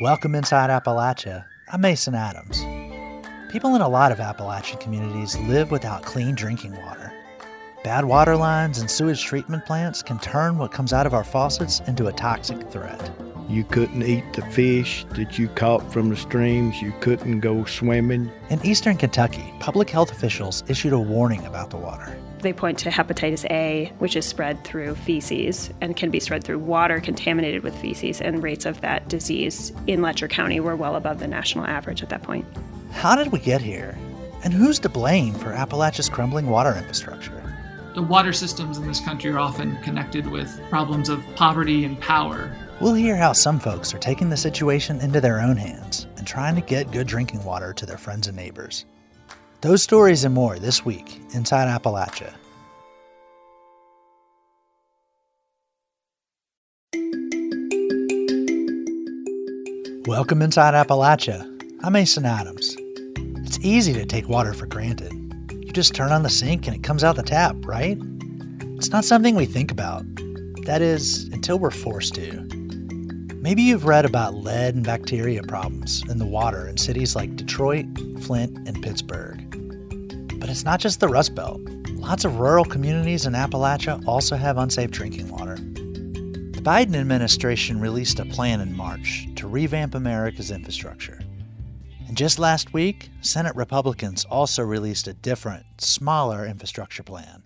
Welcome Inside Appalachia. I'm Mason Adams. People in a lot of Appalachian communities live without clean drinking water. Bad water lines and sewage treatment plants can turn what comes out of our faucets into a toxic threat. You couldn't eat the fish that you caught from the streams. You couldn't go swimming. In eastern Kentucky, public health officials issued a warning about the water. They point to hepatitis A, which is spread through feces and can be spread through water contaminated with feces, and rates of that disease in Letcher County were well above the national average at that point. How did we get here? And who's to blame for Appalachia's crumbling water infrastructure? The water systems in this country are often connected with problems of poverty and power. We'll hear how some folks are taking the situation into their own hands and trying to get good drinking water to their friends and neighbors. Those stories and more this week, Inside Appalachia. Welcome Inside Appalachia. I'm Mason Adams. It's easy to take water for granted. You just turn on the sink and it comes out the tap, right? It's not something we think about. That is, until we're forced to. Maybe you've read about lead and bacteria problems in the water in cities like Detroit, Flint, and Pittsburgh. But it's not just the Rust Belt. Lots of rural communities in Appalachia also have unsafe drinking water. The Biden administration released a plan in March to revamp America's infrastructure. And just last week, Senate Republicans also released a different, smaller infrastructure plan.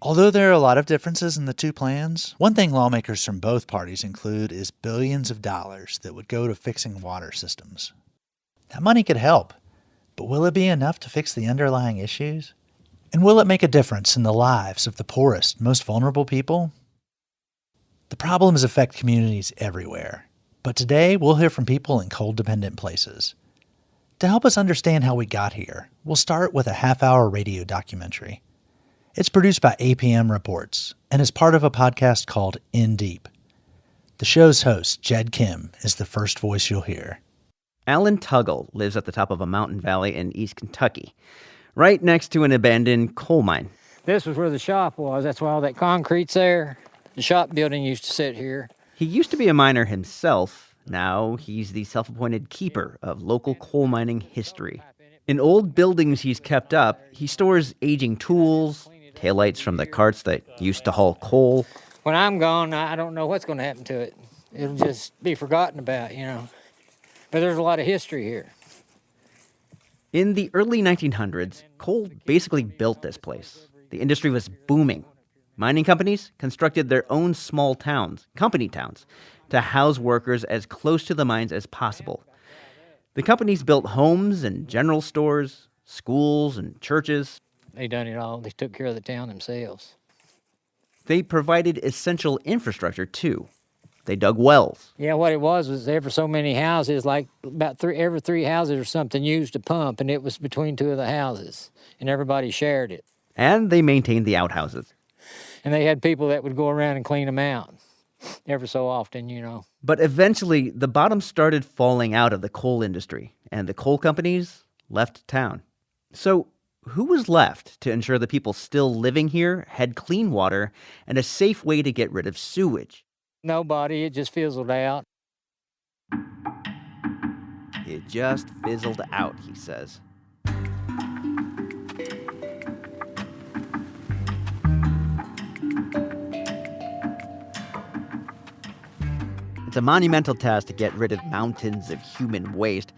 Although there are a lot of differences in the two plans, one thing lawmakers from both parties include is billions of dollars that would go to fixing water systems. That money could help, but will it be enough to fix the underlying issues? And will it make a difference in the lives of the poorest, most vulnerable people? The problems affect communities everywhere, but today we'll hear from people in coal-dependent places. To help us understand how we got here, we'll start with a half-hour radio documentary. It's produced by APM Reports and is part of a podcast called In Deep. The show's host, Jed Kim, is the first voice you'll hear. Alan Tuggle lives at the top of a mountain valley in East Kentucky, right next to an abandoned coal mine. This was where the shop was. That's why all that concrete's there. The shop building used to sit here. He used to be a miner himself. Now he's the self-appointed keeper of local coal mining history. In old buildings he's kept up, he stores aging tools, taillights from the carts that used to haul coal. When I'm gone, I don't know what's going to happen to it. It'll just be forgotten about, But there's a lot of history here. In the early 1900s, coal basically built this place. The industry was booming. Mining companies constructed their own small towns, company towns, to house workers as close to the mines as possible. The companies built homes and general stores, schools and churches. They done it all. They took care of the town themselves. They provided essential infrastructure, too. They dug wells. Yeah, what it was every so many houses, like about every three houses or something used a pump, and it was between two of the houses, and everybody shared it. And they maintained the outhouses. And they had people that would go around and clean them out every so often, But eventually, the bottom started falling out of the coal industry, and the coal companies left town. So who was left to ensure the people still living here had clean water and a safe way to get rid of sewage? Nobody. It just fizzled out. It just fizzled out, he says. It's a monumental task to get rid of mountains of human waste.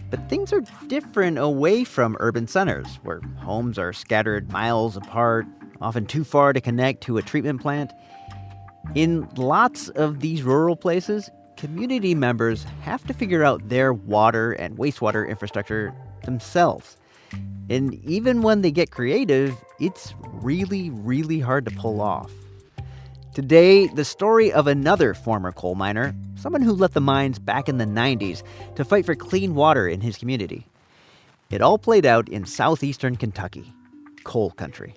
But things are different away from urban centers, where homes are scattered miles apart, often too far to connect to a treatment plant. In lots of these rural places, community members have to figure out their water and wastewater infrastructure themselves. And even when they get creative, it's really, really hard to pull off. Today, the story of another former coal miner, someone who left the mines back in the 90s to fight for clean water in his community. It all played out in southeastern Kentucky, coal country.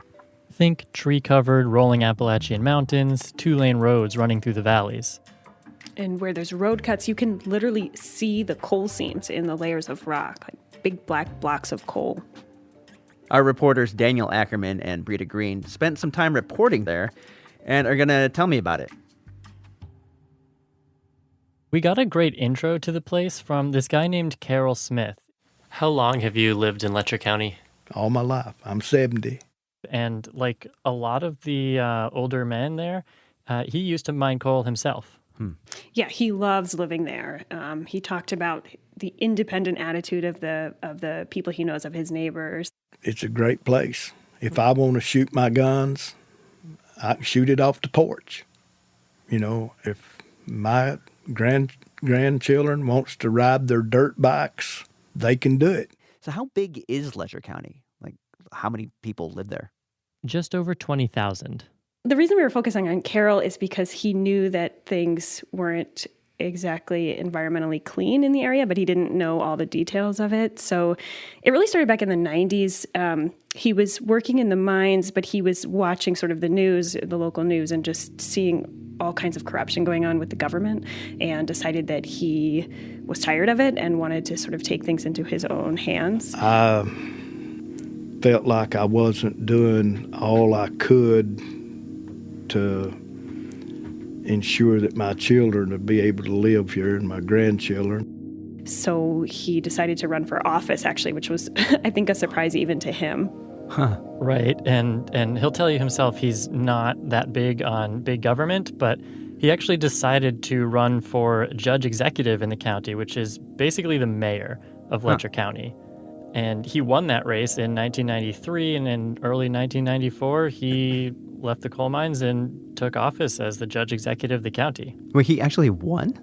Think tree-covered, rolling Appalachian mountains, two-lane roads running through the valleys. And where there's road cuts, you can literally see the coal seams in the layers of rock, like big black blocks of coal. Our reporters Daniel Ackerman and Brita Green spent some time reporting there and are going to tell me about it. We got a great intro to the place from this guy named Carol Smith. How long have you lived in Letcher County? All my life. I'm 70. And like a lot of the older men there, he used to mine coal himself. Yeah, he loves living there. He talked about the independent attitude of the people he knows, of his neighbors. It's a great place. If I want to shoot my guns, I can shoot it off the porch. You know, if my grandchildren wants to ride their dirt bikes, they can do it. So how big is Letcher County? Like, how many people live there? Just over 20,000. The reason we were focusing on Carroll is because he knew that things weren't exactly environmentally clean in the area, but he didn't know all the details of it. So it really started back in the 90s. He was working in the mines, but he was watching sort of the news, the local news, and just seeing all kinds of corruption going on with the government, and decided that he was tired of it and wanted to sort of take things into his own hands. I felt like I wasn't doing all I could to ensure that my children would be able to live here and my grandchildren. So he decided to run for office, actually, which was, I think, a surprise even to him. Right, and he'll tell you himself he's not that big on big government, but he actually decided to run for judge executive in the county, which is basically the mayor of Letcher County. And he won that race in 1993, and in early 1994, he left the coal mines and took office as the judge executive of the county. Wait, he actually won?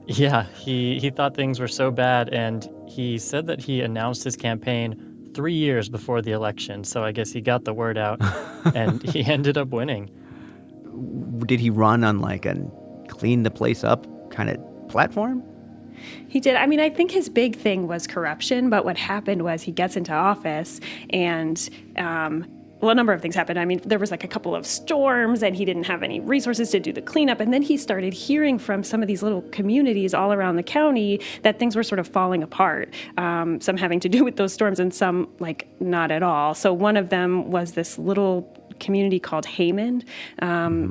Yeah, he thought things were so bad, and he said that he announced his campaign 3 years before the election, so I guess he got the word out, and he ended up winning. Did he run on like a clean the place up kind of platform? He did. I mean, I think his big thing was corruption, but what happened was he gets into office and a number of things happened. I mean, there was like a couple of storms and he didn't have any resources to do the cleanup. And then he started hearing from some of these little communities all around the county that things were sort of falling apart, some having to do with those storms and some like not at all. So one of them was this little community called Haymond,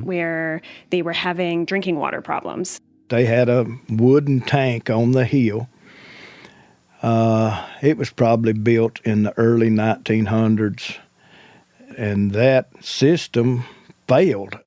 where they were having drinking water problems. They had a wooden tank on the hill. It was probably built in the early 1900s, and that system failed.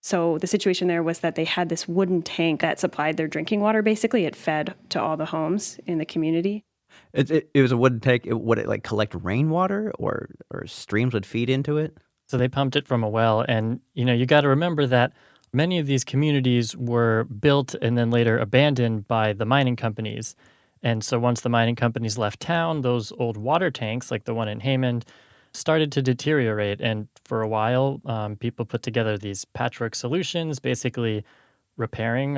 So the situation there was that they had this wooden tank that supplied their drinking water. Basically, it fed to all the homes in the community. It was a wooden tank. Would it like collect rainwater or streams would feed into it? So they pumped it from a well, and you got to remember that many of these communities were built and then later abandoned by the mining companies. And so once the mining companies left town, those old water tanks, like the one in Haymond, started to deteriorate. And for a while, people put together these patchwork solutions, basically repairing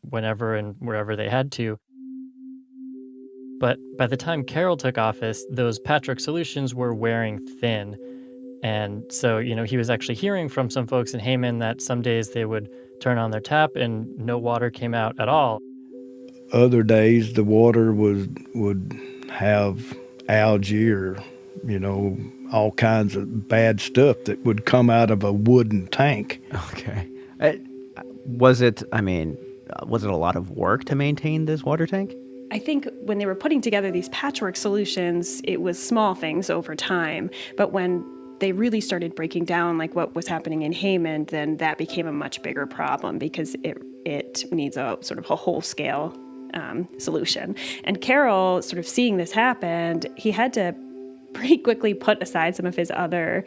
whenever and wherever they had to. But by the time Carroll took office, those patchwork solutions were wearing thin. And so, he was actually hearing from some folks in Haymond that some days they would turn on their tap and no water came out at all. Other days, the water would have algae or, all kinds of bad stuff that would come out of a wooden tank. Okay. Was it a lot of work to maintain this water tank? I think when they were putting together these patchwork solutions, it was small things over time. But when they really started breaking down like what was happening in Haymond, then that became a much bigger problem because it needs a sort of a whole scale solution. And Carroll, sort of seeing this happen, he had to pretty quickly put aside some of his other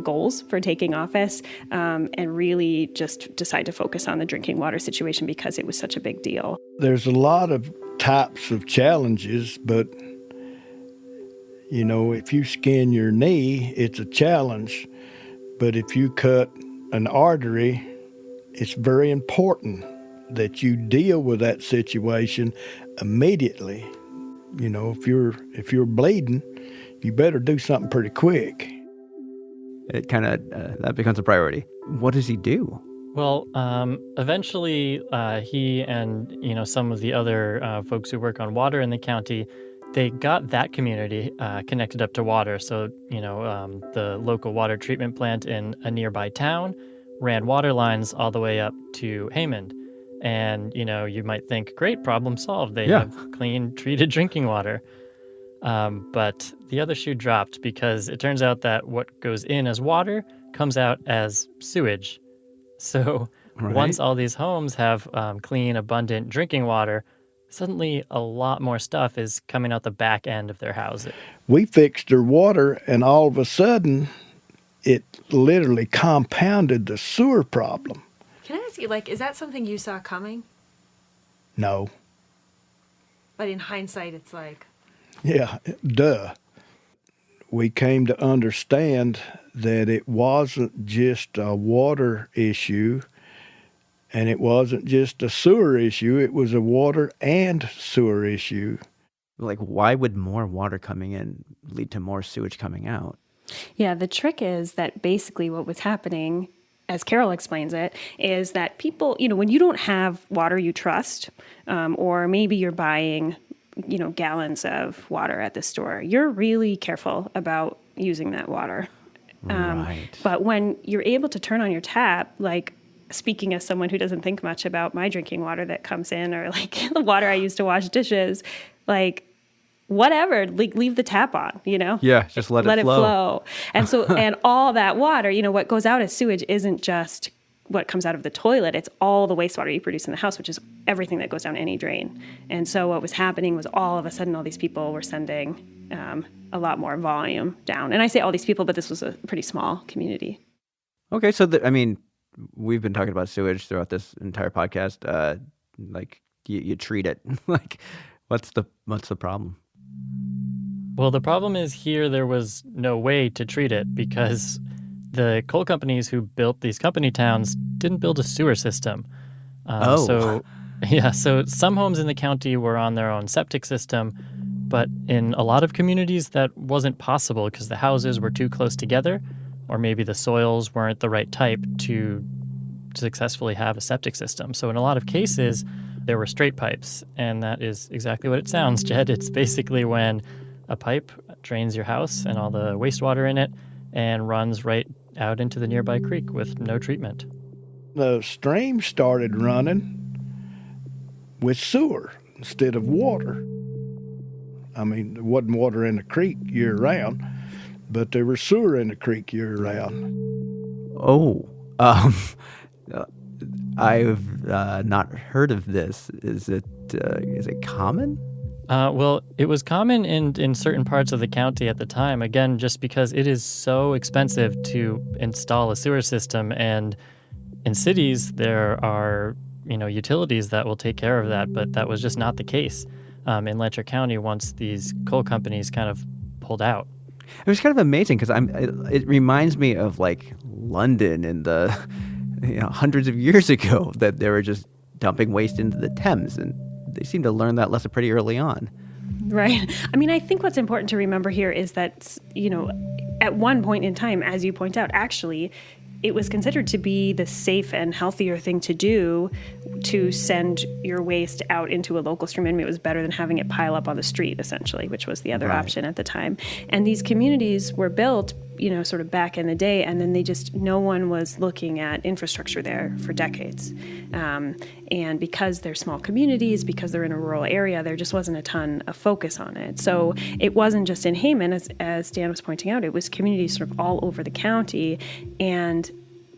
goals for taking office and really just decide to focus on the drinking water situation because it was such a big deal. There's a lot of types of challenges, but if you skin your knee, it's a challenge. But if you cut an artery, it's very important that you deal with that situation immediately. If you're bleeding, you better do something pretty quick. It kind of, that becomes a priority. What does he do? Well, eventually he and, some of the other folks who work on water in the county, they got that community connected up to water. So, the local water treatment plant in a nearby town ran water lines all the way up to Haymond. And, you might think, great, problem solved. They Yeah. have clean, treated drinking water. But the other shoe dropped because it turns out that what goes in as water comes out as sewage. So Right. once all these homes have clean, abundant drinking water, suddenly a lot more stuff is coming out the back end of their houses. We fixed their water, and all of a sudden, it literally compounded the sewer problem. Can I ask you, is that something you saw coming? No. But in hindsight, it's like... Yeah, duh. We came to understand that it wasn't just a water issue, and it wasn't just a sewer issue. It was a water and sewer issue. Why would more water coming in lead to more sewage coming out? Yeah, the trick is that basically what was happening, as Carol explains it, is that people, when you don't have water you trust, or maybe you're buying, gallons of water at the store, you're really careful about using that water. Right. But when you're able to turn on your tap, speaking as someone who doesn't think much about my drinking water that comes in, or the water I use to wash dishes, whatever, leave the tap on, Yeah, just let it flow. And so, and all that water, what goes out as sewage isn't just what comes out of the toilet. It's all the wastewater you produce in the house, which is everything that goes down any drain. And so what was happening was all of a sudden, all these people were sending a lot more volume down. And I say all these people, but this was a pretty small community. Okay, so we've been talking about sewage throughout this entire podcast. You treat it. What's the problem? Well, the problem is here there was no way to treat it because the coal companies who built these company towns didn't build a sewer system. So some homes in the county were on their own septic system, but in a lot of communities that wasn't possible because the houses were too close together, or maybe the soils weren't the right type to successfully have a septic system. So in a lot of cases, there were straight pipes, and that is exactly what it sounds, Jed. It's basically when a pipe drains your house and all the wastewater in it and runs right out into the nearby creek with no treatment. The stream started running with sewer instead of water. I mean, there wasn't water in the creek year-round, but there was sewer in the creek year-round. Oh, I've not heard of this. Is it common? Well, it was common in certain parts of the county at the time, again, just because it is so expensive to install a sewer system. And in cities, there are, utilities that will take care of that, but that was just not the case in Letcher County once these coal companies kind of pulled out. It was kind of amazing because it reminds me of London in the hundreds of years ago that they were just dumping waste into the Thames, and they seem to learn that lesson pretty early on. Right. I mean, I think what's important to remember here is that, at one point in time, as you point out, actually, it was considered to be the safe and healthier thing to do to send your waste out into a local stream. I mean, it was better than having it pile up on the street, essentially, which was the other option at the time. And these communities were built, sort of back in the day, and then no one was looking at infrastructure there for decades. And because they're small communities, because they're in a rural area, there just wasn't a ton of focus on it. So it wasn't just in Hammond, as Dan was pointing out, it was communities sort of all over the county. And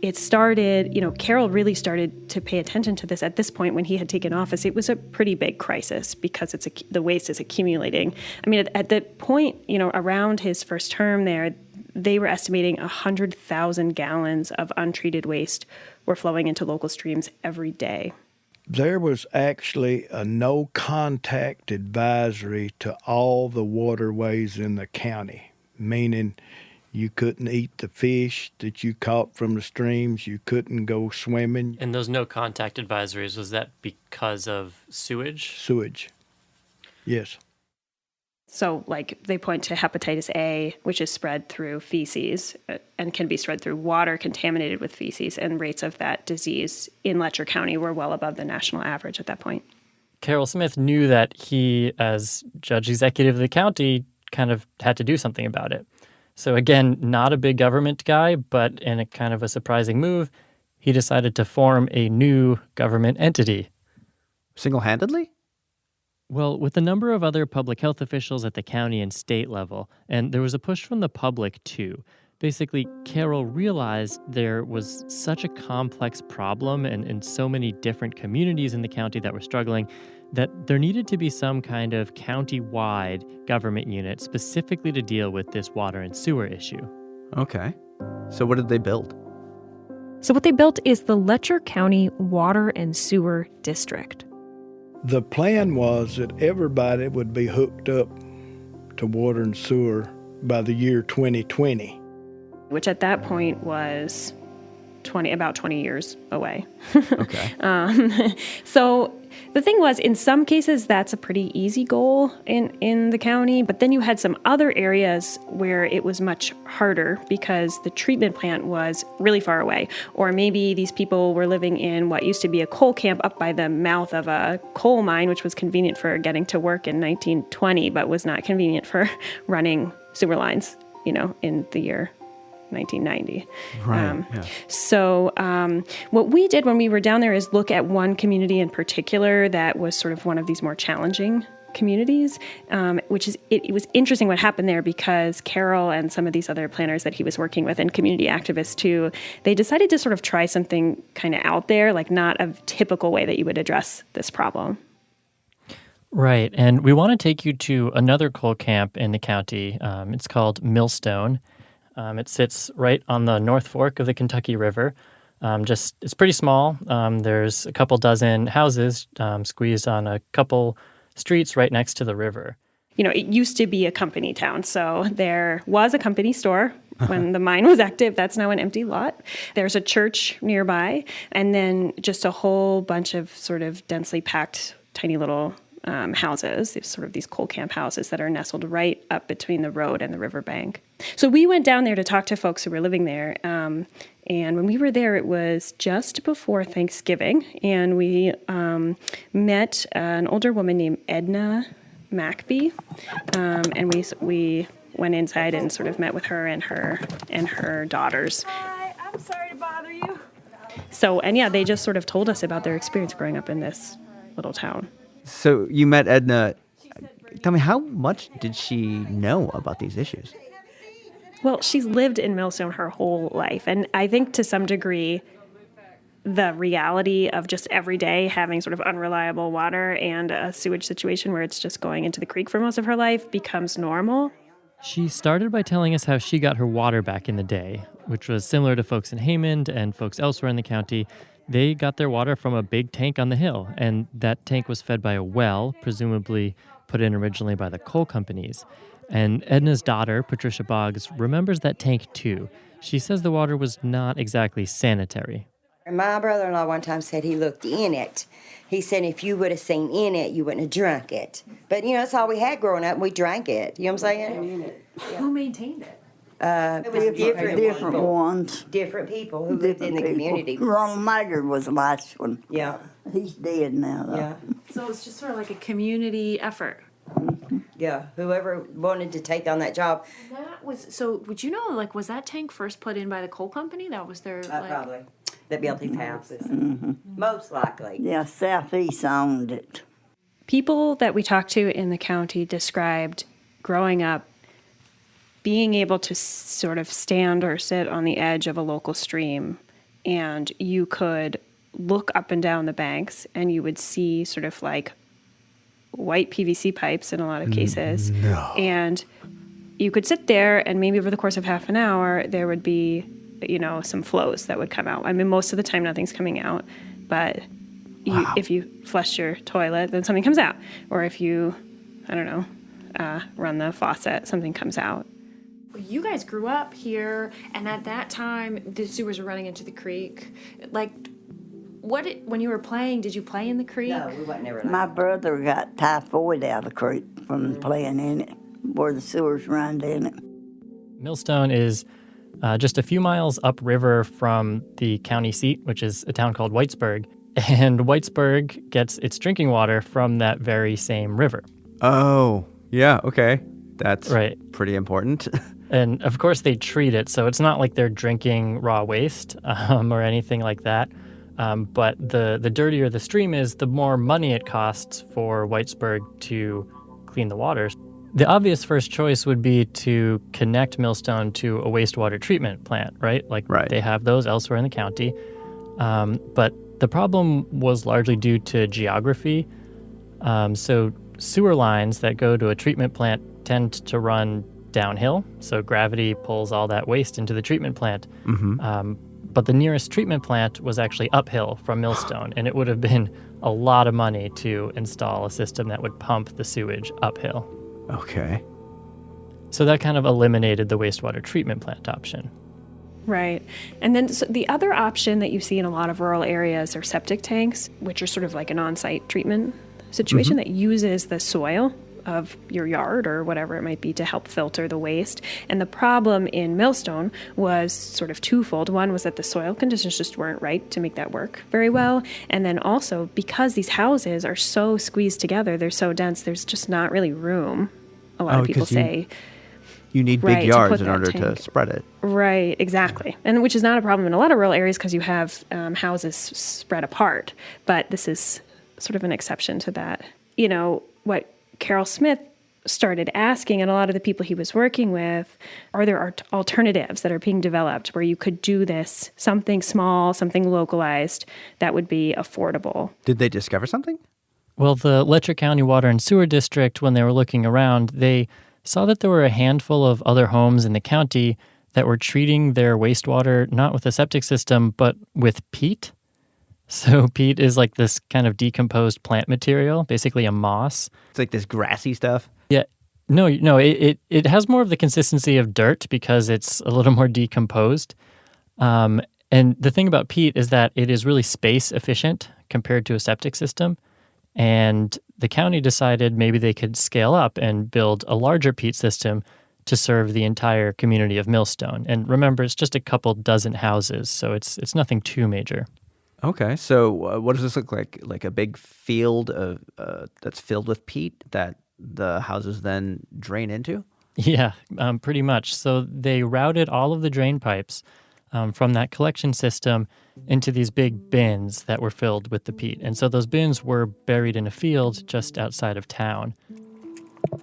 it started, Carroll really started to pay attention to this at this point when he had taken office. It was a pretty big crisis because the waste is accumulating. I mean, at the point, around his first term there, they were estimating 100,000 gallons of untreated waste were flowing into local streams every day. There was actually a no contact advisory to all the waterways in the county, meaning you couldn't eat the fish that you caught from the streams. You couldn't go swimming. And those no contact advisories, was that because of sewage? Sewage. Yes. So, they point to hepatitis A, which is spread through feces and can be spread through water contaminated with feces, and rates of that disease in Letcher County were well above the national average at that point. Carroll Smith knew that he, as judge executive of the county, kind of had to do something about it. So again, not a big government guy, but in a kind of a surprising move, he decided to form a new government entity, Single-handedly? Well, with a number of other public health officials at the county and state level, and there was a push from the public too. Basically, Carol realized there was such a complex problem and so many different communities in the county that were struggling that there needed to be some kind of county-wide government unit specifically to deal with this water and sewer issue. Okay. So what did they build? So what they built is the Letcher County Water and Sewer District. The plan was that everybody would be hooked up to water and sewer by the year 2020. Which at that point was about 20 years away. Okay. So the thing was, in some cases, that's a pretty easy goal in the county. But then you had some other areas where it was much harder because the treatment plant was really far away. Or maybe these people were living in what used to be a coal camp up by the mouth of a coal mine, which was convenient for getting to work in 1920, but was not convenient for running sewer lines, in the year 1990. Right. Yeah. So what we did when we were down there is look at one community in particular that was sort of one of these more challenging communities, which is, it was interesting what happened there because Carol and some of these other planners that he was working with and community activists too, they decided to sort of try something kind of out there, like not a typical way that you would address this problem. Right, and we want to take you to another coal camp in the county. It's called Millstone. It sits right on the North Fork of the Kentucky River. It's pretty small. There's a couple dozen houses squeezed on a couple streets right next to the river. It used to be a company town, so there was a company store when the mine was active. That's now an empty lot. There's a church nearby, and then just a whole bunch of sort of densely packed tiny little houses, sort of these coal camp houses that are nestled right up between the road and the riverbank. So we went down there to talk to folks who were living there. And when we were there, it was just before Thanksgiving. And we met an older woman named Edna Macby. And we went inside and sort of met with her and her daughters. Hi, I'm sorry to bother you. So, and yeah, they just sort of told us about their experience growing up in this little town. So you met Edna. Tell me, how much did she know about these issues? Well, she's lived in Millstone her whole life. And I think to some degree, the reality of just every day having sort of unreliable water and a sewage situation where it's just going into the creek for most of her life becomes normal. She started by telling us how she got her water back in the day, which was similar to folks in Haymond and folks elsewhere in the county. They got their water from a big tank on the hill, and that tank was fed by a well, presumably put in originally by the coal companies. And Edna's daughter, Patricia Boggs, remembers that tank too. She says the water was not exactly sanitary. My brother-in-law one time said he looked in it. He said if you would have seen in it, you wouldn't have drunk it. But, that's all we had growing up, and we drank it. You know what I'm saying? Who maintained it? It was different ones. Different people who lived in the community. Ronald Maggard was the last one. Yeah. He's dead now, though. Yeah. So it's just sort of like a community effort. Yeah. Whoever wanted to take on that job. That was, so would you know, like, was that tank first put in by the coal company? That was their, Probably. That built these houses. Most likely. Yeah, Southeast owned it. People that we talked to in the county described growing up being able to sort of stand or sit on the edge of a local stream, and you could look up and down the banks and you would see sort of like white PVC pipes in a lot of cases. No. And you could sit there and maybe over the course of half an hour, there would be, some flows that would come out. I mean, most of the time nothing's coming out, but if you flush your toilet, then something comes out. Or if you, run the faucet, something comes out. You guys grew up here, and at that time, the sewers were running into the creek. Like, when you were playing, did you play in the creek? No, we wasn't ever. My brother got typhoid out of the creek from playing in it, where the sewers run in it. Millstone is just a few miles upriver from the county seat, which is a town called Whitesburg. And Whitesburg gets its drinking water from that very same river. Oh, yeah, okay. That's right. Pretty important. And of course they treat it, so it's not like they're drinking raw waste or anything like that. But the dirtier the stream is, the more money it costs for Whitesburg to clean the waters. The obvious first choice would be to connect Millstone to a wastewater treatment plant, right? Right. They have those elsewhere in the county. But the problem was largely due to geography. So sewer lines that go to a treatment plant tend to run downhill. So gravity pulls all that waste into the treatment plant. But the nearest treatment plant was actually uphill from Millstone, and it would have been a lot of money to install a system that would pump the sewage uphill. Okay. So that kind of eliminated the wastewater treatment plant option. Right. And then so the other option that you see in a lot of rural areas are septic tanks, which are sort of like an on-site treatment situation that uses the soil of your yard or whatever it might be to help filter the waste. And the problem in Millstone was sort of twofold. One was that the soil conditions just weren't right to make that work very well. And then also because these houses are so squeezed together, they're so dense, there's just not really room. A lot of people say you need big yards in order to spread it. Right, exactly. And which is not a problem in a lot of rural areas because you have houses spread apart. But this is sort of an exception to that. You know, what Carol Smith started asking, and a lot of the people he was working with, are there alternatives that are being developed where you could do this, something small, something localized that would be affordable? Did they discover something? Well, the Letcher County Water and Sewer District, when they were looking around, they saw that there were a handful of other homes in the county that were treating their wastewater not with a septic system, but with peat. So peat is like this kind of decomposed plant material, basically a moss. It's like this grassy stuff? Yeah. No, it has more of the consistency of dirt because it's a little more decomposed. And the thing about peat is that it is really space efficient compared to a septic system. And the county decided maybe they could scale up and build a larger peat system to serve the entire community of Millstone. And remember, it's just a couple dozen houses, so it's nothing too major. Okay, so what does this look like? Like a big field of that's filled with peat that the houses then drain into? Yeah, pretty much. So they routed all of the drain pipes from that collection system into these big bins that were filled with the peat. And so those bins were buried in a field just outside of town. All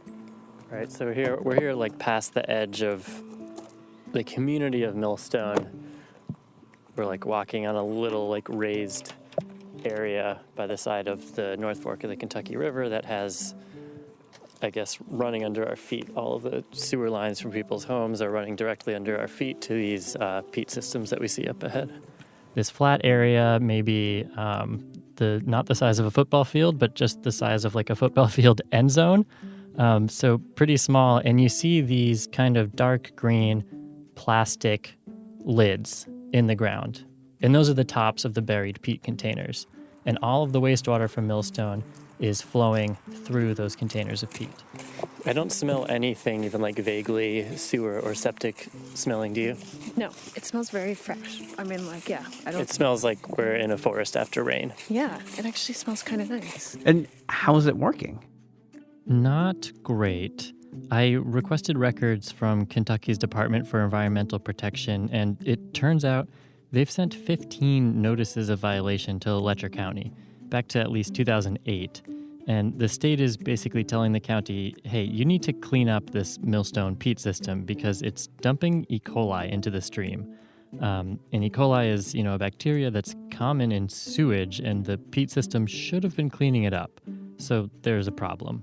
right, so we're here like past the edge of the community of Millstone. We're like walking on a little like raised area by the side of the North Fork of the Kentucky River that has, I guess, running under our feet. All of the sewer lines from people's homes are running directly under our feet to these peat systems that we see up ahead. This flat area, maybe not the size of a football field, but just the size of like a football field end zone. So pretty small. And you see these kind of dark green plastic lids in the ground. And those are the tops of the buried peat containers. And all of the wastewater from Millstone is flowing through those containers of peat. I don't smell anything even like vaguely sewer or septic smelling, do you? No, it smells very fresh. I mean, like, yeah. It smells like we're in a forest after rain. Yeah, it actually smells kind of nice. And how is it working? Not great. I requested records from Kentucky's Department for Environmental Protection, and it turns out they've sent 15 notices of violation to Letcher County, back to at least 2008. And the state is basically telling the county, hey, you need to clean up this Millstone peat system because it's dumping E. coli into the stream. And E. coli is, a bacteria that's common in sewage, and the peat system should have been cleaning it up. So there's a problem.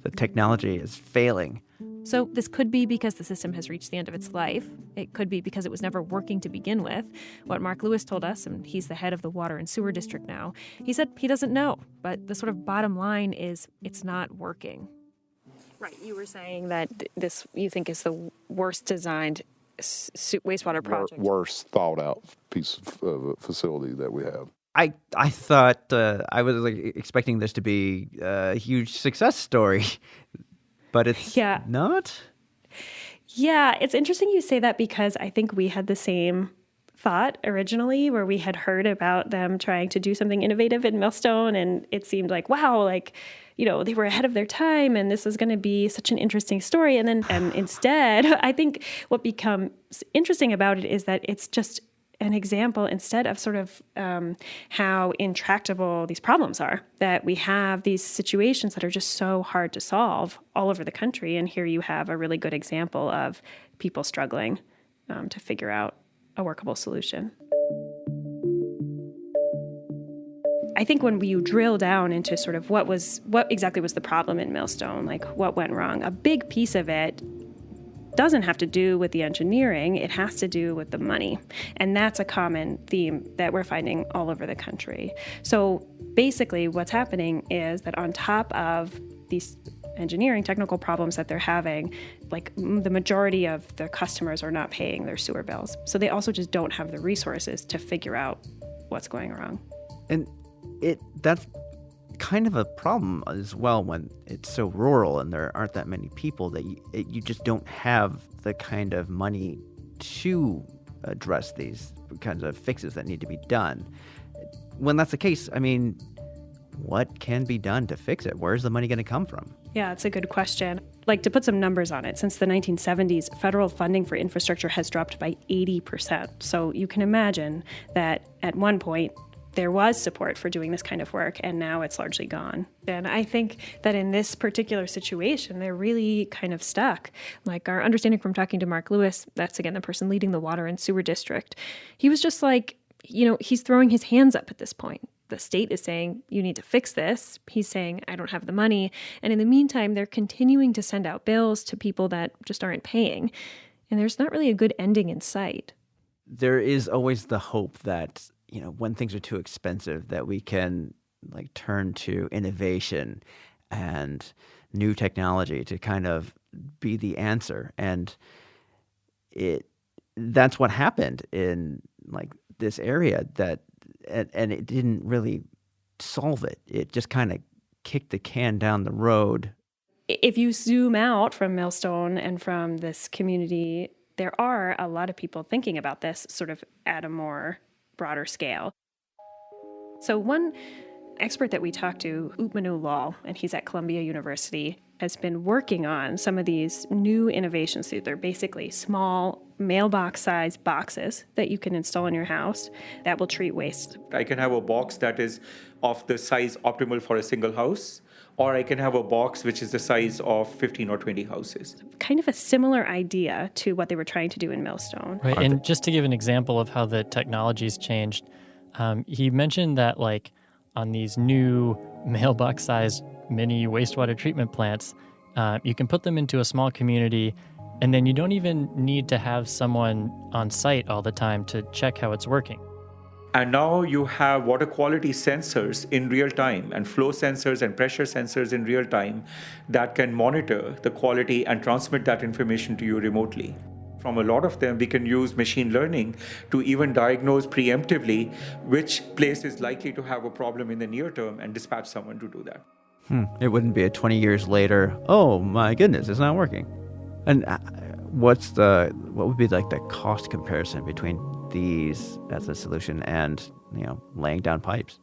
The technology is failing. So this could be because the system has reached the end of its life. It could be because it was never working to begin with. What Mark Lewis told us, and he's the head of the Water and Sewer District now, he said he doesn't know. But the sort of bottom line is it's not working. Right. You were saying that this, you think, is the worst designed wastewater project. Worst thought out piece of facility that we have. I thought I was expecting this to be a huge success story, but it's not? Yeah, it's interesting you say that because I think we had the same thought originally where we had heard about them trying to do something innovative in Millstone, and it seemed like, wow, they were ahead of their time and this was going to be such an interesting story. And then instead, I think what becomes interesting about it is that it's just an example instead of sort of how intractable these problems are, that we have these situations that are just so hard to solve all over the country. And here you have a really good example of people struggling to figure out a workable solution. I think when you drill down into sort of what exactly was the problem in Millstone, like what went wrong, a big piece of it doesn't have to do with the engineering, it has to do with the money. And that's a common theme that we're finding all over the country. So basically what's happening is that on top of these engineering technical problems that they're having, like the majority of the customers are not paying their sewer bills. So they also just don't have the resources to figure out what's going wrong. And that's kind of a problem as well when it's so rural and there aren't that many people that you just don't have the kind of money to address these kinds of fixes that need to be done. When that's the case, I mean, what can be done to fix it? Where's the money going to come from? Yeah, it's a good question. Like, to put some numbers on it, since the 1970s, federal funding for infrastructure has dropped by 80%. So you can imagine that at one point, there was support for doing this kind of work, and now it's largely gone. And I think that in this particular situation, they're really kind of stuck. Like, our understanding from talking to Mark Lewis, that's again the person leading the water and sewer district, he was just like, he's throwing his hands up at this point. The state is saying, you need to fix this. He's saying, I don't have the money. And in the meantime, they're continuing to send out bills to people that just aren't paying. And there's not really a good ending in sight. There is always the hope that when things are too expensive, that we can turn to innovation and new technology to kind of be the answer. And that's what happened in this area and it didn't really solve it. It just kind of kicked the can down the road. If you zoom out from Millstone and from this community, there are a lot of people thinking about this sort of at a more broader scale. So one expert that we talked to, Upmanu Lal, and he's at Columbia University, has been working on some of these new innovations. So they're basically small mailbox-sized boxes that you can install in your house that will treat waste. I can have a box that is of the size optimal for a single house, or I can have a box which is the size of 15 or 20 houses. Kind of a similar idea to what they were trying to do in Millstone. Right, and just to give an example of how the technology's changed, he mentioned that on these new mailbox-sized mini wastewater treatment plants, you can put them into a small community, and then you don't even need to have someone on site all the time to check how it's working. And now you have water quality sensors in real time and flow sensors and pressure sensors in real time that can monitor the quality and transmit that information to you remotely. From a lot of them, we can use machine learning to even diagnose preemptively which place is likely to have a problem in the near term and dispatch someone to do that. It wouldn't be 20 years later, oh my goodness, it's not working. And what would be the cost comparison between these as a solution and laying down pipes?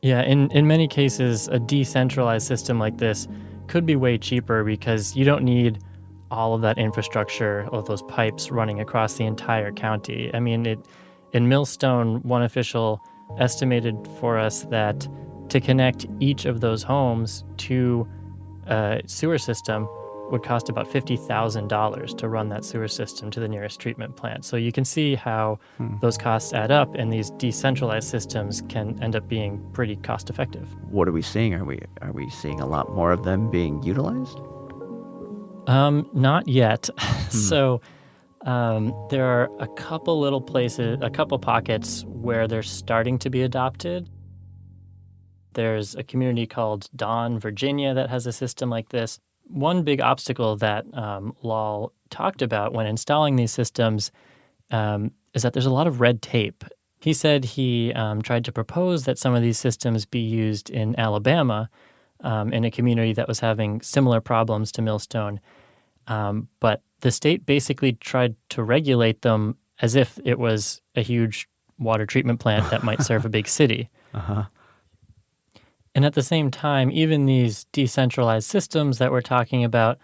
Yeah, in many cases, a decentralized system like this could be way cheaper because you don't need all of that infrastructure, all of those pipes running across the entire county. I mean, in Millstone, one official estimated for us that to connect each of those homes to a sewer system would cost about $50,000 to run that sewer system to the nearest treatment plant. So you can see how those costs add up, and these decentralized systems can end up being pretty cost effective. What are we seeing? Are we seeing a lot more of them being utilized? Not yet. So there are a couple little places, a couple pockets where they're starting to be adopted. There's a community called Dawn, Virginia that has a system like this. One big obstacle that Lal talked about when installing these systems is that there's a lot of red tape. He said he tried to propose that some of these systems be used in Alabama, in a community that was having similar problems to Millstone. But the state basically tried to regulate them as if it was a huge water treatment plant that might serve a big city. Uh-huh. And at the same time, even these decentralized systems that we're talking about,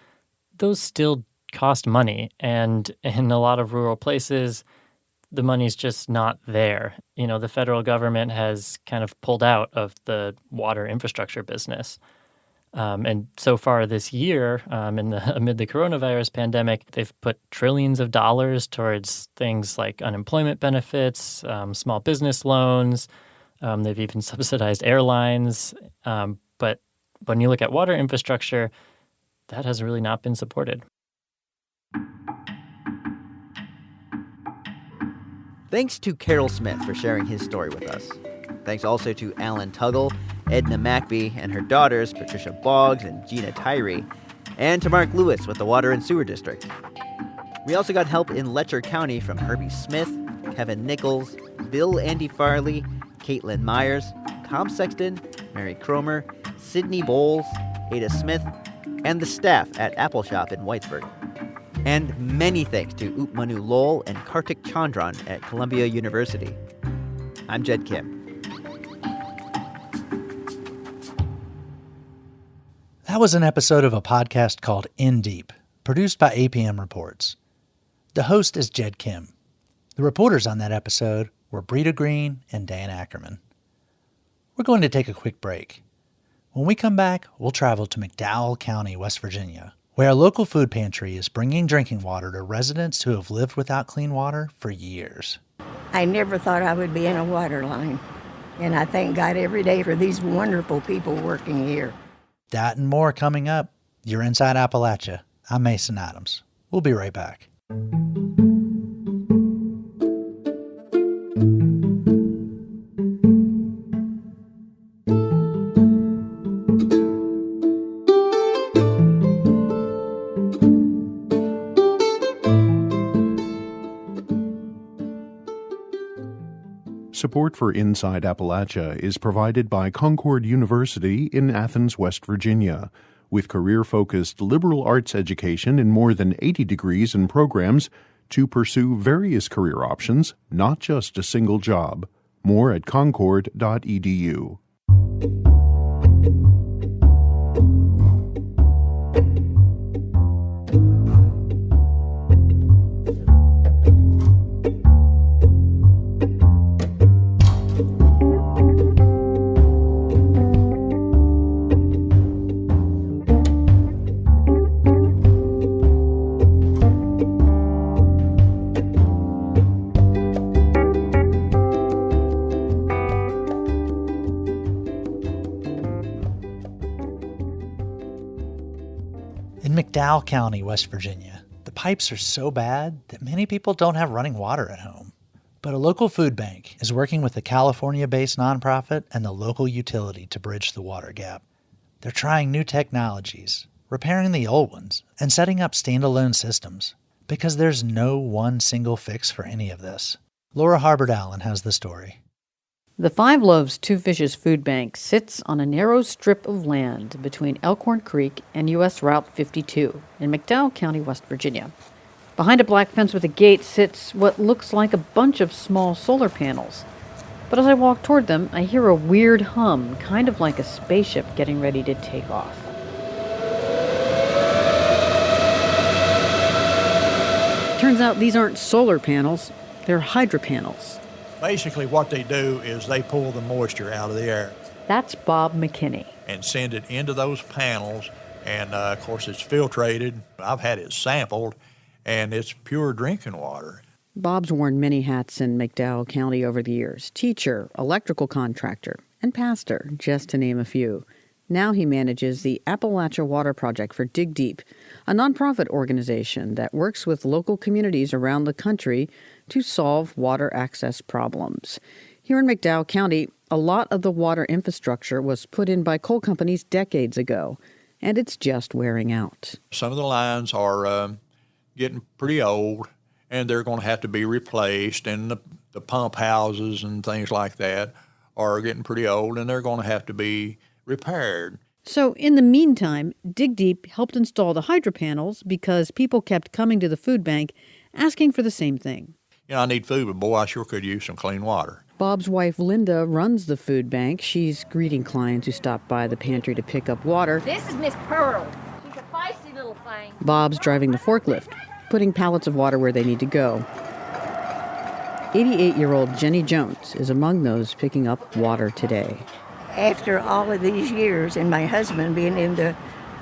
those still cost money. And in a lot of rural places, the money's just not there. The federal government has kind of pulled out of the water infrastructure business. And so far this year, amid the coronavirus pandemic, they've put trillions of dollars towards things like unemployment benefits, small business loans. They've even subsidized airlines. But when you look at water infrastructure, that has really not been supported. Thanks to Carol Smith for sharing his story with us. Thanks also to Alan Tuggle, Edna Macby, and her daughters, Patricia Boggs and Gina Tyree, and to Mark Lewis with the Water and Sewer District. We also got help in Letcher County from Herbie Smith, Kevin Nichols, Bill Andy Farley, Caitlin Myers, Tom Sexton, Mary Cromer, Sydney Bowles, Ada Smith, and the staff at Apple Shop in Whitesburg. And many thanks to Upmanu Lowell and Kartik Chandran at Columbia University. I'm Jed Kim. That was an episode of a podcast called In Deep, produced by APM Reports. The host is Jed Kim. The reporters on that episode were Brita Green and Dan Ackerman. We're going to take a quick break. When we come back, we'll travel to McDowell County, West Virginia, where a local food pantry is bringing drinking water to residents who have lived without clean water for years. I never thought I would be in a water line, and I thank God every day for these wonderful people working here. That and more coming up. You're Inside Appalachia. I'm Mason Adams. We'll be right back. Support for Inside Appalachia is provided by Concord University in Athens, West Virginia. With career-focused liberal arts education in more than 80 degrees and programs to pursue various career options, not just a single job. More at concord.edu. In McDowell County, West Virginia, the pipes are so bad that many people don't have running water at home. But a local food bank is working with a California-based nonprofit and the local utility to bridge the water gap. They're trying new technologies, repairing the old ones, and setting up standalone systems, because there's no one single fix for any of this. Laura Harbert Allen has the story. The Five Loaves Two Fishes Food Bank sits on a narrow strip of land between Elkhorn Creek and U.S. Route 52 in McDowell County, West Virginia. Behind a black fence with a gate sits what looks like a bunch of small solar panels. But as I walk toward them, I hear a weird hum, kind of like a spaceship getting ready to take off. Turns out these aren't solar panels, they're hydro panels. Basically, what they do is they pull the moisture out of the air. That's Bob McKinney. And send it into those panels, and of course it's filtrated. I've had it sampled, and it's pure drinking water. Bob's worn many hats in McDowell County over the years. Teacher, electrical contractor, and pastor, just to name a few. Now he manages the Appalachia Water Project for Dig Deep, a nonprofit organization that works with local communities around the country to solve water access problems. Here in McDowell County, a lot of the water infrastructure was put in by coal companies decades ago, and it's just wearing out. Some of the lines are getting pretty old, and they're going to have to be replaced, and the pump houses and things like that are getting pretty old, and they're going to have to be repaired. So in the meantime, Dig Deep helped install the hydro panels because people kept coming to the food bank asking for the same thing. You know, I need food, but boy, I sure could use some clean water. Bob's wife, Linda, runs the food bank. She's greeting clients who stop by the pantry to pick up water. This is Miss Pearl. She's a feisty little thing. Bob's driving the forklift, putting pallets of water where they need to go. 88-year-old Jenny Jones is among those picking up water today. After all of these years and my husband being in the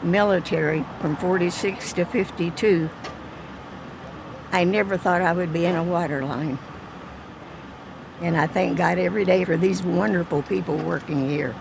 military from 46 to 52, I never thought I would be in a water line. And I thank God every day for these wonderful people working here.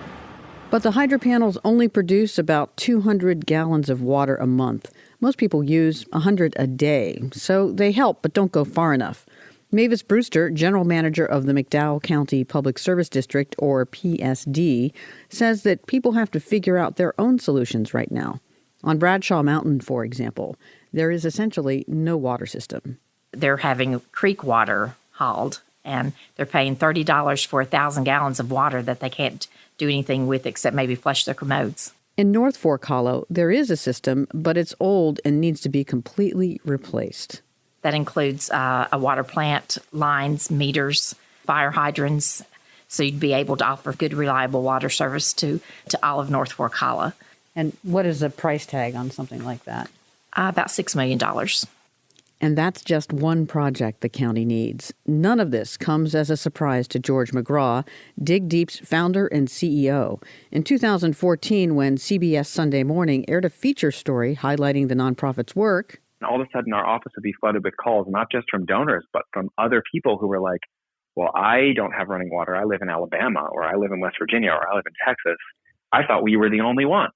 But the hydro panels only produce about 200 gallons of water a month. Most people use 100 a day, so they help but don't go far enough. Mavis Brewster, general manager of the McDowell County Public Service District, or PSD, says that people have to figure out their own solutions right now. On Bradshaw Mountain, for example, there is essentially no water system. They're having creek water hauled, and they're paying $30 for 1,000 gallons of water that they can't do anything with except maybe flush their commodes. In North Fork Hollow, there is a system, but it's old and needs to be completely replaced. That includes a water plant, lines, meters, fire hydrants, so you'd be able to offer good, reliable water service to all of North Fork Hollow. And what is the price tag on something like that? About $6 million. And that's just one project the county needs. None of this comes as a surprise to George McGraw, Dig Deep's founder and CEO. In 2014, when CBS Sunday Morning aired a feature story highlighting the nonprofit's work, all of a sudden our office would be flooded with calls, not just from donors, but from other people who were like, well, I don't have running water. I live in Alabama, or I live in West Virginia, or I live in Texas. I thought we were the only one.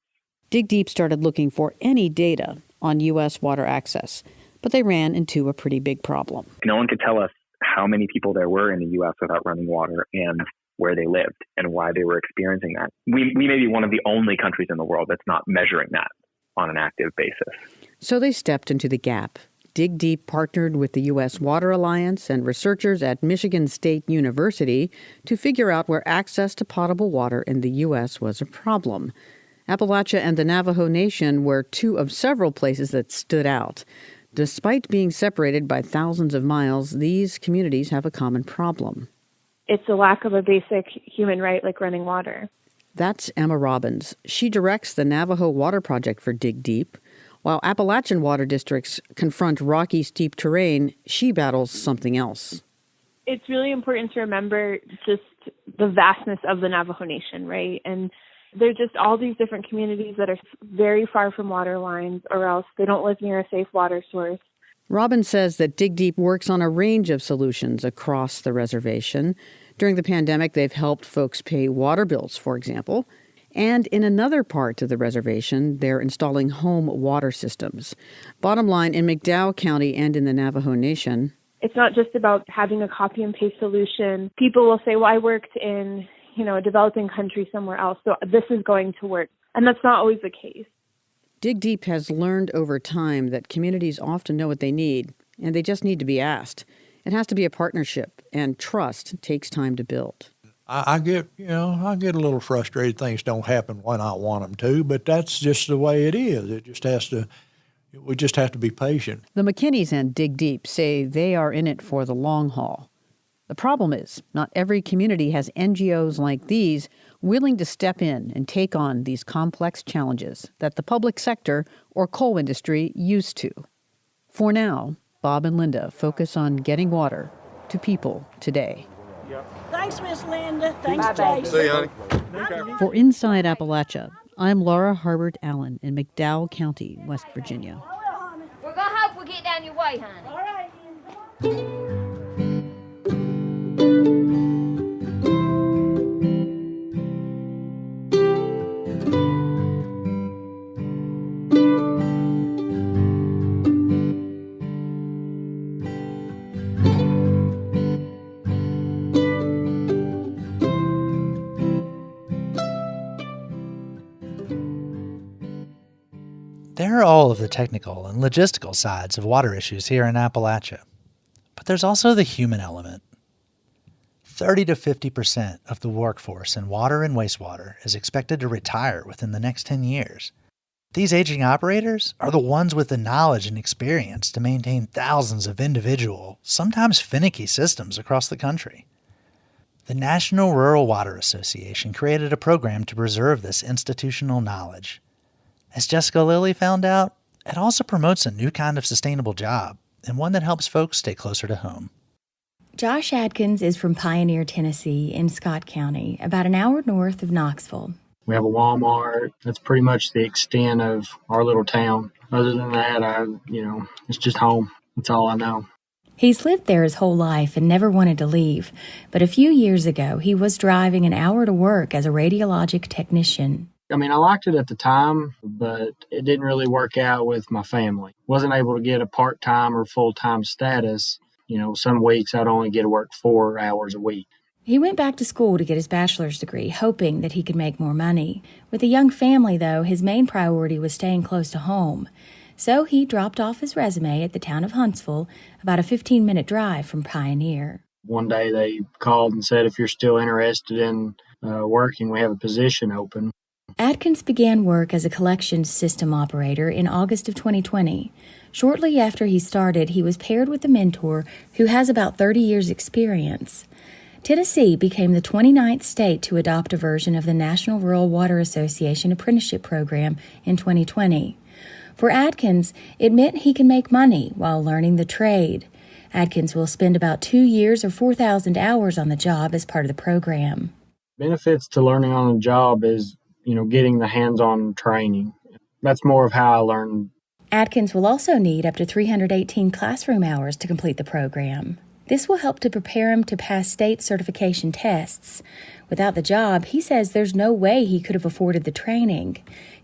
Dig Deep started looking for any data on U.S. water access, but they ran into a pretty big problem. No one could tell us how many people there were in the U.S. without running water and where they lived and why they were experiencing that. We may be one of the only countries in the world that's not measuring that on an active basis. So they stepped into the gap. Dig Deep partnered with the U.S. Water Alliance and researchers at Michigan State University to figure out where access to potable water in the U.S. was a problem. Appalachia and the Navajo Nation were two of several places that stood out. Despite being separated by thousands of miles, these communities have a common problem. It's a lack of a basic human right like running water. That's Emma Robbins. She directs the Navajo Water Project for Dig Deep. While Appalachian water districts confront rocky, steep terrain, she battles something else. It's really important to remember just the vastness of the Navajo Nation, right? And there's just all these different communities that are very far from water lines, or else they don't live near a safe water source. Robbins says that Dig Deep works on a range of solutions across the reservation. During the pandemic, they've helped folks pay water bills, for example. And in another part of the reservation, they're installing home water systems. Bottom line, in McDowell County and in the Navajo Nation, it's not just about having a copy and paste solution. People will say, well, I worked in, a developing country somewhere else, so this is going to work. And that's not always the case. Dig Deep has learned over time that communities often know what they need, and they just need to be asked. It has to be a partnership, and trust takes time to build. I get a little frustrated things don't happen when I want them to, but that's just the way it is. We just have to be patient. The McKinneys and Dig Deep say they are in it for the long haul. The problem is, not every community has NGOs like these willing to step in and take on these complex challenges that the public sector or coal industry used to. For now, Bob and Linda focus on getting water to people today. Thanks, Miss Linda. Thanks, Bye, Jason. See you, honey. For Inside Appalachia, I'm Laura Harbert Allen in McDowell County, West Virginia. We're going to hope we get down your way, honey. All right. There are all of the technical and logistical sides of water issues here in Appalachia, but there's also the human element. 30 to 50% of the workforce in water and wastewater is expected to retire within the next 10 years. These aging operators are the ones with the knowledge and experience to maintain thousands of individual, sometimes finicky systems across the country. The National Rural Water Association created a program to preserve this institutional knowledge. As Jessica Lilly found out, it also promotes a new kind of sustainable job and one that helps folks stay closer to home. Josh Adkins is from Pioneer, Tennessee, in Scott County, about an hour north of Knoxville. We have a Walmart. That's pretty much the extent of our little town. Other than that, it's just home. That's all I know. He's lived there his whole life and never wanted to leave, but a few years ago, he was driving an hour to work as a radiologic technician. I liked it at the time, but it didn't really work out with my family. Wasn't able to get a part-time or full-time status. Some weeks I'd only get to work 4 hours a week. He went back to school to get his bachelor's degree, hoping that he could make more money. With a young family, though, his main priority was staying close to home. So he dropped off his resume at the town of Huntsville, about a 15-minute drive from Pioneer. One day they called and said, if you're still interested in working, we have a position open. Adkins began work as a collections system operator in August of 2020. Shortly after he started, he was paired with a mentor who has about 30 years' experience. Tennessee became the 29th state to adopt a version of the National Rural Water Association apprenticeship program in 2020. For Adkins, it meant he can make money while learning the trade. Adkins will spend about 2 years or 4,000 hours on the job as part of the program. Benefits to learning on the job is, getting the hands-on training. That's more of how I learned. Adkins will also need up to 318 classroom hours to complete the program. This will help to prepare him to pass state certification tests. Without the job, he says there's no way he could have afforded the training.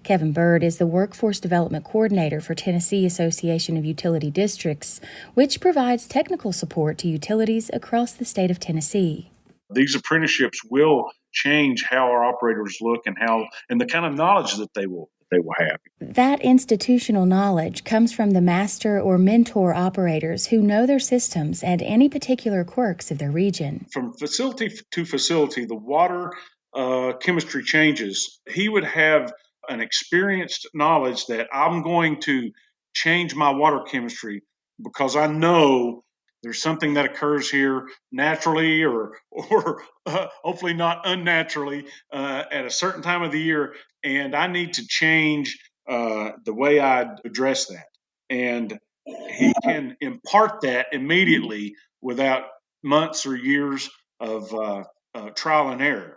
Kevin Bird is the Workforce Development Coordinator for Tennessee Association of Utility Districts, which provides technical support to utilities across the state of Tennessee. These apprenticeships will change how our operators look and the kind of knowledge that they will have. That institutional knowledge comes from the master or mentor operators who know their systems and any particular quirks of their region. From facility to facility, the water chemistry changes. He would have an experienced knowledge that I'm going to change my water chemistry because I know there's something that occurs here naturally or hopefully not unnaturally at a certain time of the year, and I need to change the way I address that. And he can impart that immediately without months or years of trial and error.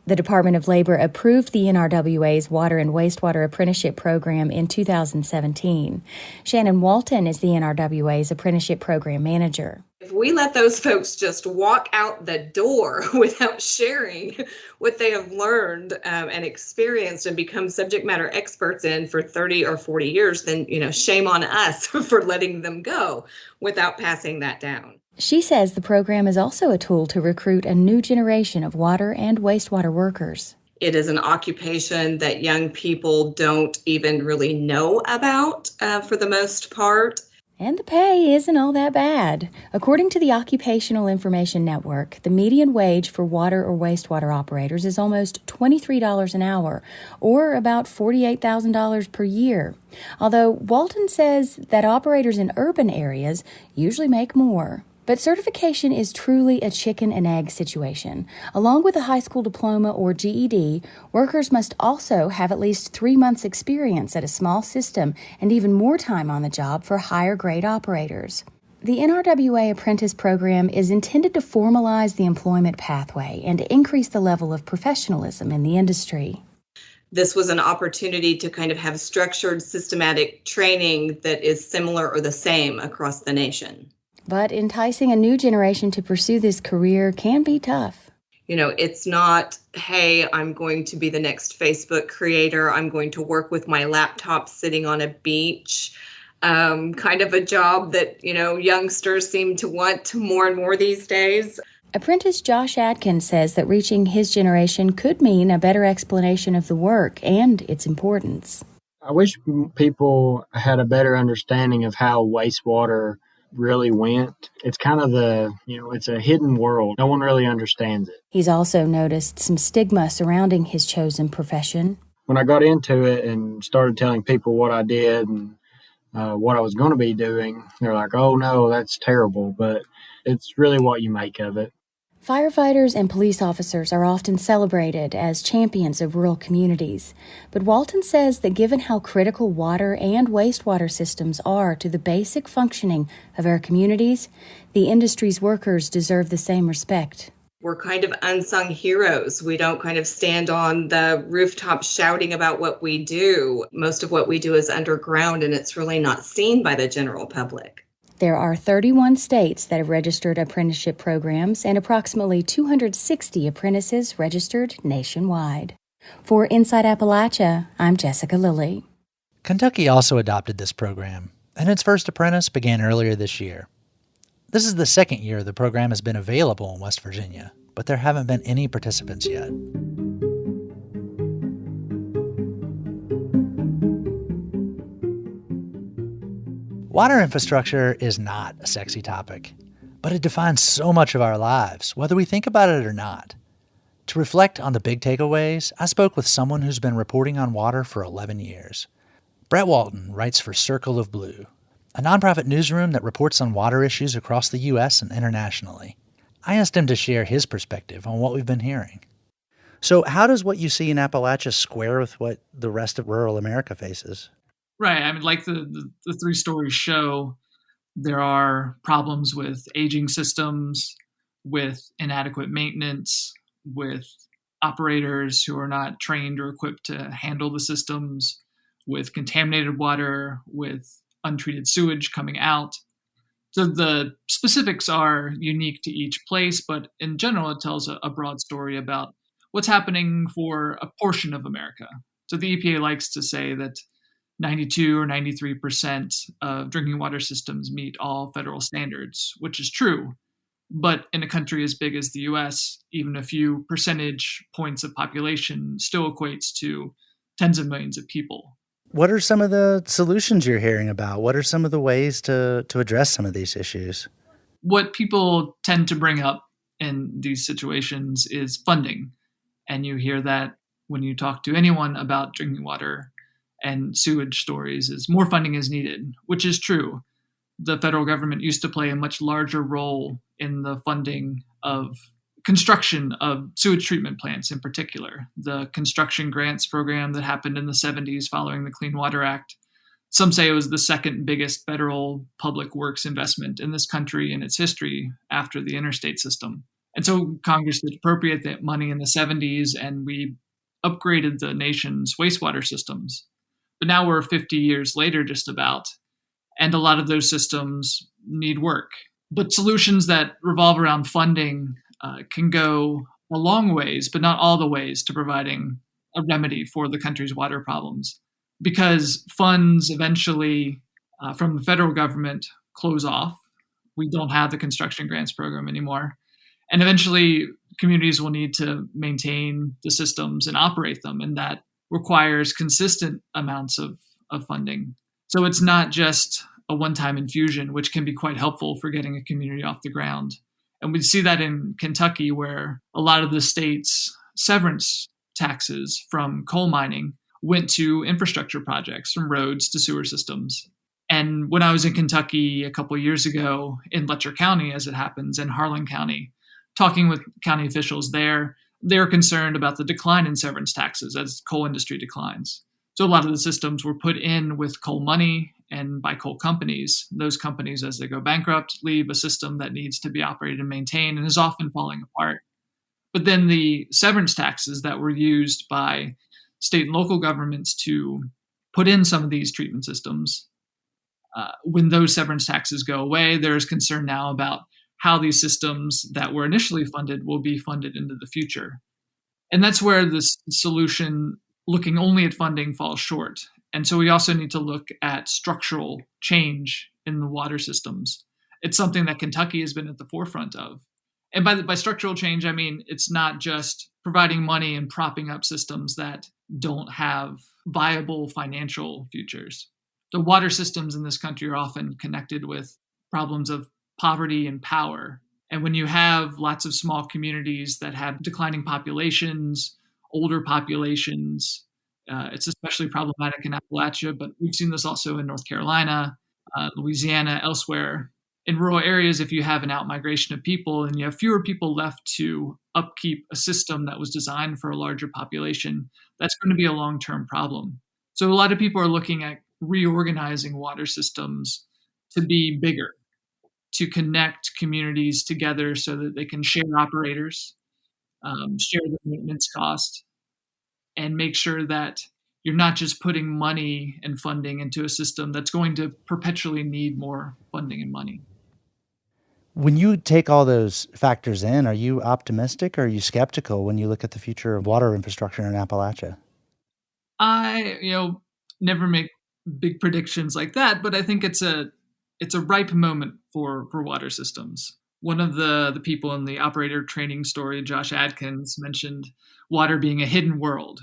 The Department of Labor approved the NRWA's Water and Wastewater Apprenticeship Program in 2017. Shannon Walton is the NRWA's Apprenticeship Program Manager. If we let those folks just walk out the door without sharing what they have learned and experienced and become subject matter experts in for 30 or 40 years, then, shame on us for letting them go without passing that down. She says the program is also a tool to recruit a new generation of water and wastewater workers. It is an occupation that young people don't even really know about for the most part. And the pay isn't all that bad. According to the Occupational Information Network, the median wage for water or wastewater operators is almost $23 an hour, or about $48,000 per year. Although Walton says that operators in urban areas usually make more. But certification is truly a chicken and egg situation. Along with a high school diploma or GED, workers must also have at least 3 months' experience at a small system and even more time on the job for higher grade operators. The NRWA Apprentice Program is intended to formalize the employment pathway and increase the level of professionalism in the industry. This was an opportunity to kind of have structured, systematic training that is similar or the same across the nation. But enticing a new generation to pursue this career can be tough. It's not, hey, I'm going to be the next Facebook creator. I'm going to work with my laptop sitting on a beach. Kind of a job that, youngsters seem to want more and more these days. Apprentice Josh Adkins says that reaching his generation could mean a better explanation of the work and its importance. I wish people had a better understanding of how wastewater really went. It's kind of it's a hidden world. No one really understands it. He's also noticed some stigma surrounding his chosen profession. When I got into it and started telling people what I did and what I was going to be doing, they're like, oh no, that's terrible. But it's really what you make of it. Firefighters and police officers are often celebrated as champions of rural communities, but Walton says that given how critical water and wastewater systems are to the basic functioning of our communities, the industry's workers deserve the same respect. We're kind of unsung heroes. We don't kind of stand on the rooftop shouting about what we do. Most of what we do is underground, and it's really not seen by the general public. There are 31 states that have registered apprenticeship programs and approximately 260 apprentices registered nationwide. For Inside Appalachia, I'm Jessica Lilly. Kentucky also adopted this program, and its first apprentice began earlier this year. This is the second year the program has been available in West Virginia, but there haven't been any participants yet. Water infrastructure is not a sexy topic, but it defines so much of our lives, whether we think about it or not. To reflect on the big takeaways, I spoke with someone who's been reporting on water for 11 years. Brett Walton writes for Circle of Blue, a nonprofit newsroom that reports on water issues across the U.S. and internationally. I asked him to share his perspective on what we've been hearing. So how does what you see in Appalachia square with what the rest of rural America faces? Right. I mean, like the three stories show, there are problems with aging systems, with inadequate maintenance, with operators who are not trained or equipped to handle the systems, with contaminated water, with untreated sewage coming out. So the specifics are unique to each place, but in general, it tells a broad story about what's happening for a portion of America. So the EPA likes to say that 92 or 93% of drinking water systems meet all federal standards, which is true. But in a country as big as the US, even a few percentage points of population still equates to tens of millions of people. What are some of the solutions you're hearing about? What are some of the ways to address some of these issues? What people tend to bring up in these situations is funding. And you hear that when you talk to anyone about drinking water and sewage stories, is more funding is needed, which is true. The federal government used to play a much larger role in the funding of construction of sewage treatment plants in particular. The construction grants program that happened in the 70s following the Clean Water Act. Some say it was the second biggest federal public works investment in this country in its history after the interstate system. And so Congress did appropriate that money in the 70s, and we upgraded the nation's wastewater systems. But now we're 50 years later, just about, and a lot of those systems need work. But solutions that revolve around funding can go a long ways, but not all the ways, to providing a remedy for the country's water problems. Because funds eventually from the federal government close off. We don't have the construction grants program anymore. And eventually communities will need to maintain the systems and operate them, and that requires consistent amounts of funding. So it's not just a one-time infusion, which can be quite helpful for getting a community off the ground. And we see that in Kentucky, where a lot of the state's severance taxes from coal mining went to infrastructure projects, from roads to sewer systems. And when I was in Kentucky a couple of years ago, in Letcher County, as it happens, and Harlan County, talking with county officials there, they're concerned about the decline in severance taxes as coal industry declines. So a lot of the systems were put in with coal money and by coal companies. Those companies, as they go bankrupt, leave a system that needs to be operated and maintained and is often falling apart. But then the severance taxes that were used by state and local governments to put in some of these treatment systems, when those severance taxes go away, there is concern now about how these systems that were initially funded will be funded into the future. And that's where this solution, looking only at funding, falls short. And so we also need to look at structural change in the water systems. It's something that Kentucky has been at the forefront of. And by structural change, I mean it's not just providing money and propping up systems that don't have viable financial futures. The water systems in this country are often connected with problems of poverty and power. And when you have lots of small communities that have declining populations, older populations, it's especially problematic in Appalachia, but we've seen this also in North Carolina, Louisiana, elsewhere. in rural areas, if you have an outmigration of people and you have fewer people left to upkeep a system that was designed for a larger population, that's going to be a long-term problem. So a lot of people are looking at reorganizing water systems to be bigger, to connect communities together so that they can share operators, share the maintenance cost, and make sure that you're not just putting money and funding into a system that's going to perpetually need more funding and money. When you take all those factors in, are you optimistic or are you skeptical when you look at the future of water infrastructure in Appalachia? I, never make big predictions like that, but I think it's a ripe moment for water systems. One of the people in the operator training story, Josh Adkins, mentioned water being a hidden world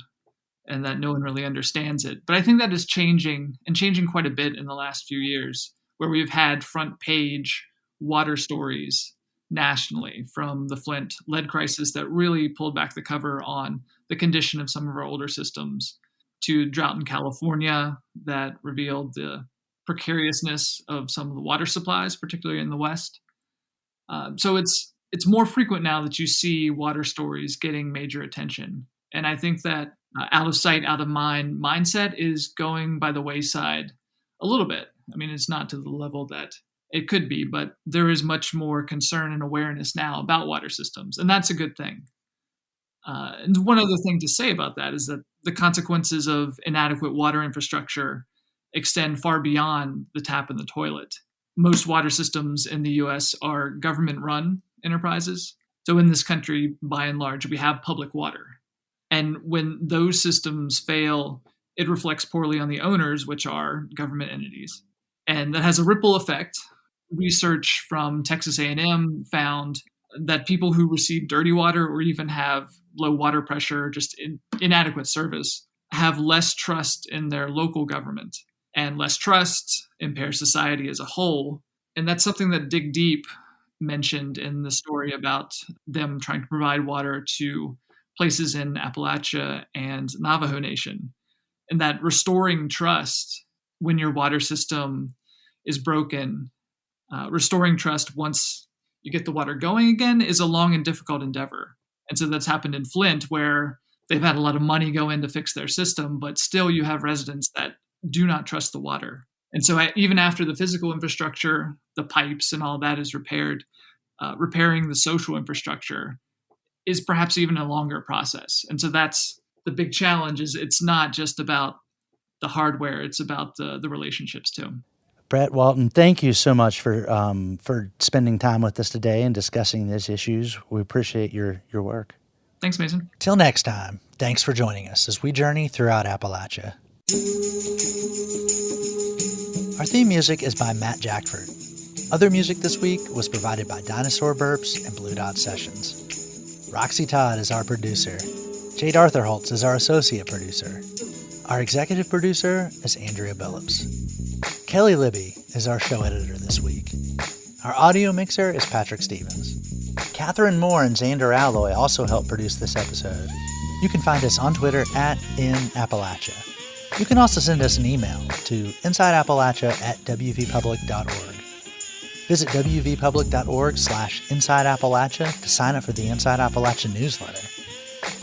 and that no one really understands it. But I think that is changing, and changing quite a bit in the last few years, where we've had front page water stories nationally, from the Flint lead crisis that really pulled back the cover on the condition of some of our older systems, to drought in California that revealed the precariousness of some of the water supplies, particularly in the West. So it's more frequent now that you see water stories getting major attention. And I think that out of sight, out of mind mindset is going by the wayside a little bit. I mean, it's not to the level that it could be, but there is much more concern and awareness now about water systems, and that's a good thing. And one other thing to say about that is that the consequences of inadequate water infrastructure extend far beyond the tap and the toilet. Most water systems in the U.S. are government-run enterprises. So in this country, by and large, we have public water. And when those systems fail, it reflects poorly on the owners, which are government entities. And that has a ripple effect. Research from Texas A&M found that people who receive dirty water or even have low water pressure, just inadequate service, have less trust in their local government. And less trust impairs society as a whole. And that's something that Dig Deep mentioned in the story about them trying to provide water to places in Appalachia and Navajo Nation. And that restoring trust when your water system is broken, restoring trust once you get the water going again is a long and difficult endeavor. And so that's happened in Flint, where they've had a lot of money go in to fix their system, but still you have residents that do not trust the water. And so even after the physical infrastructure, the pipes and all that is repaired, repairing the social infrastructure is perhaps even a longer process. And so that's the big challenge. Is it's not just about the hardware, it's about the relationships too. Brett Walton, thank you so much for spending time with us today and discussing these issues. We appreciate your work. Thanks, Mason. Till next time, thanks for joining us as we journey throughout Appalachia. Our theme music is by Matt Jackford. Other music this week was provided by Dinosaur Burps and Blue Dot Sessions. Roxy Todd is our producer. Jade Arthur-Holtz is our associate producer. Our executive producer is Andrea Billups. Kelly Libby is our show editor this week. Our audio mixer is Patrick Stevens. Catherine Moore and Xander Alloy also helped produce this episode. You can find us on Twitter @InAppalachia. You can also send us an email to insideappalachia@wvpublic.org. Visit wvpublic.org/InsideAppalachia to sign up for the Inside Appalachia newsletter.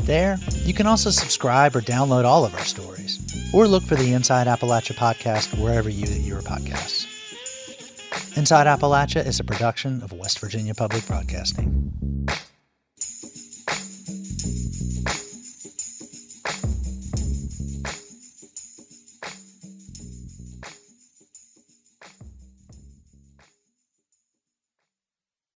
There, you can also subscribe or download all of our stories, or look for the Inside Appalachia podcast wherever you get your podcasts. Inside Appalachia is a production of West Virginia Public Broadcasting.